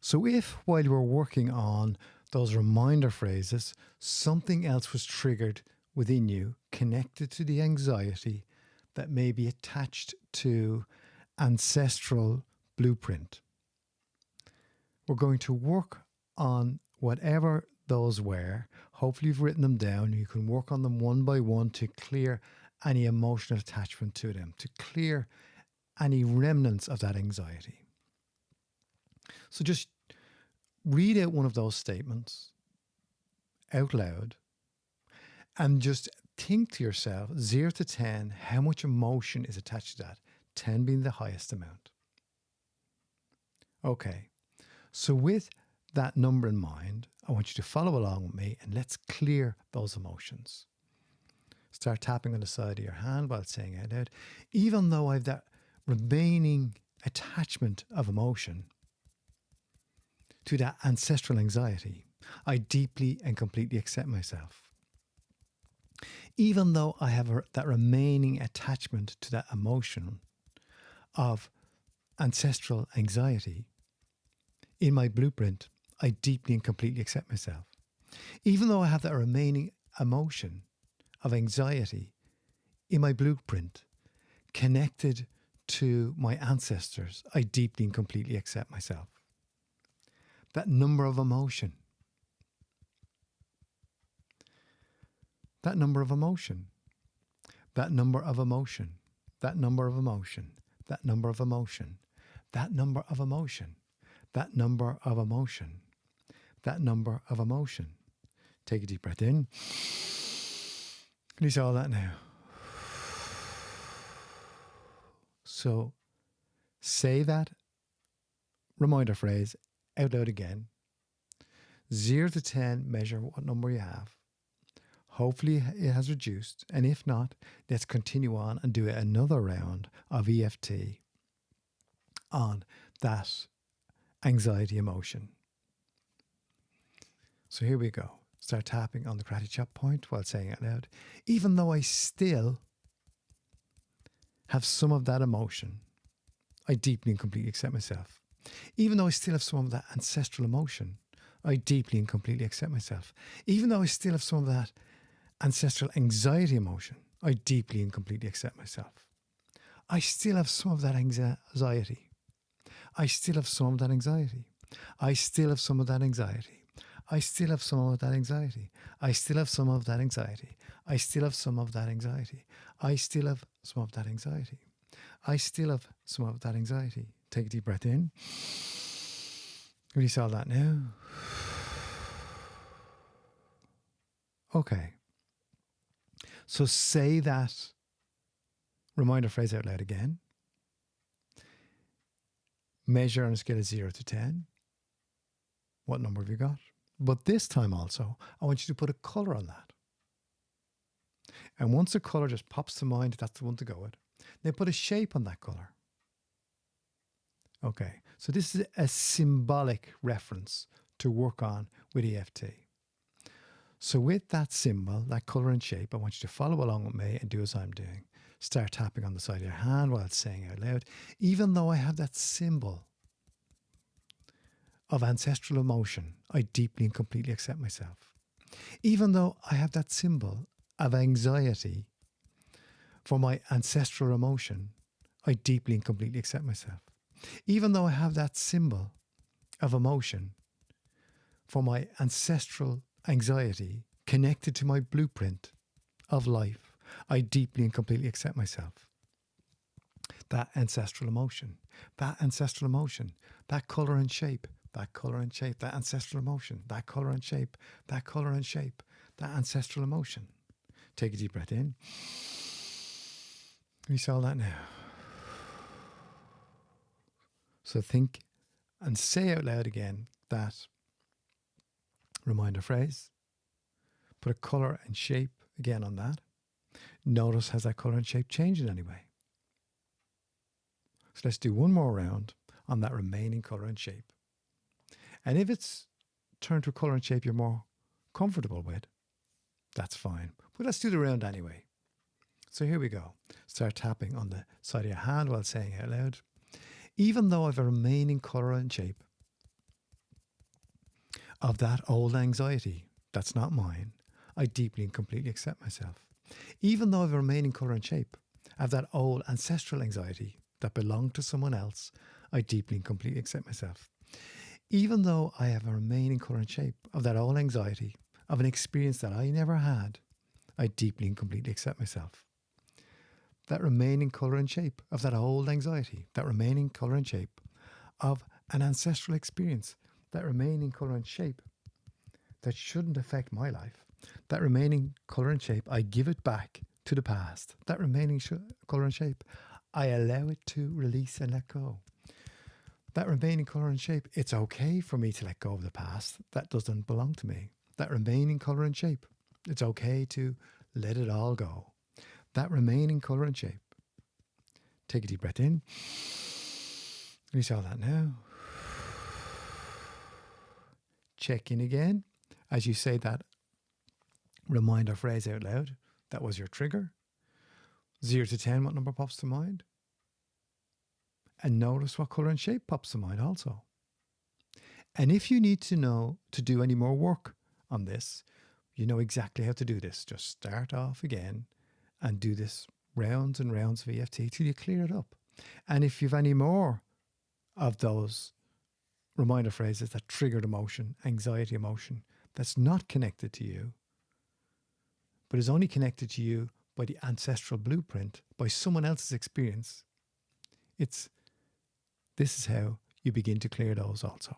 So if while you were working on those reminder phrases, something else was triggered within you connected to the anxiety that may be attached to ancestral blueprint, we're going to work on whatever those were. Hopefully you've written them down. You can work on them one by one to clear any emotional attachment to them, to clear any remnants of that anxiety. So just read out one of those statements out loud and just think to yourself, 0 to 10, how much emotion is attached to that, 10 being the highest amount. Okay, so with that number in mind, I want you to follow along with me and let's clear those emotions. Start tapping on the side of your hand while saying out loud, even though I have that remaining attachment of emotion to that ancestral anxiety, I deeply and completely accept myself. Even though I have that remaining attachment to that emotion of ancestral anxiety in my blueprint, I deeply and completely accept myself. Even though I have that remaining emotion of anxiety in my blueprint connected to my ancestors, I deeply and completely accept myself. That number of emotion. That number of emotion. That number of emotion. That number of emotion. That number of emotion. That number of emotion. That number of emotion. That number of emotion. Take a deep breath in. Release all that now. So say that reminder phrase out loud again. 0 to 10, measure what number you have. Hopefully it has reduced. And if not, let's continue on and do another round of EFT on that anxiety emotion. So here we go. Start tapping on the karate chop point while saying it out loud. Even though I still have some of that emotion, I deeply and completely accept myself. Even though I still have some of that ancestral emotion, I deeply and completely accept myself. Even though I still have some of that ancestral anxiety emotion, I deeply and completely accept myself. I still have some of that anxiety. I still have some of that anxiety. I still have some of that anxiety. I still have some of that anxiety. I still have some of that anxiety. I still have some of that anxiety. I still have some of that anxiety. I still have some of that anxiety. Take a deep breath in. Release all that now. Okay. So say that reminder phrase out loud again. Measure on a scale of 0 to 10. What number have you got? But this time also, I want you to put a colour on that. And once a colour just pops to mind, that's the one to go with. Then put a shape on that colour. Okay, so this is a symbolic reference to work on with EFT. So with that symbol, that colour and shape, I want you to follow along with me and do as I'm doing. Start tapping on the side of your hand while saying out loud, even though I have that symbol of ancestral emotion, I deeply and completely accept myself. Even though I have that symbol of anxiety for my ancestral emotion, I deeply and completely accept myself. Even though I have that symbol of emotion for my ancestral anxiety connected to my blueprint of life, I deeply and completely accept myself. That ancestral emotion, that colour and shape, that colour and shape, that ancestral emotion, that colour and shape, that colour and shape, that ancestral emotion. Take a deep breath in. Release all that now. So think and say out loud again that reminder phrase. Put a colour and shape again on that. Notice, has that colour and shape changed in any way? So let's do one more round on that remaining colour and shape. And if it's turned to a colour and shape you're more comfortable with, that's fine. But let's do the round anyway. So here we go. Start tapping on the side of your hand while saying out loud, even though I have a remaining colour and shape of that old anxiety that's not mine, I deeply and completely accept myself. Even though I have a remaining colour and shape of that old ancestral anxiety that belonged to someone else, I deeply and completely accept myself. Even though I have a remaining colour and shape of that old anxiety of an experience that I never had, I deeply and completely accept myself. That remaining colour and shape of that old anxiety, that remaining colour and shape of an ancestral experience, that remaining colour and shape that shouldn't affect my life, that remaining colour and shape, I give it back to the past. That remaining colour and shape, I allow it to release and let go. That remaining colour and shape, it's okay for me to let go of the past. That doesn't belong to me. That remaining colour and shape, it's okay to let it all go. That remaining colour and shape. Take a deep breath in. Release all that now. Check in again as you say that reminder phrase out loud. That was your trigger. 0 to 10, what number pops to mind? And notice what colour and shape pops to mind also. And if you need to know to do any more work on this, you know exactly how to do this. Just start off again and do this rounds and rounds of EFT till you clear it up. And if you've any more of those reminder phrases that triggered emotion, anxiety emotion, that's not connected to you, but is only connected to you by the ancestral blueprint, by someone else's experience, this is how you begin to clear those also.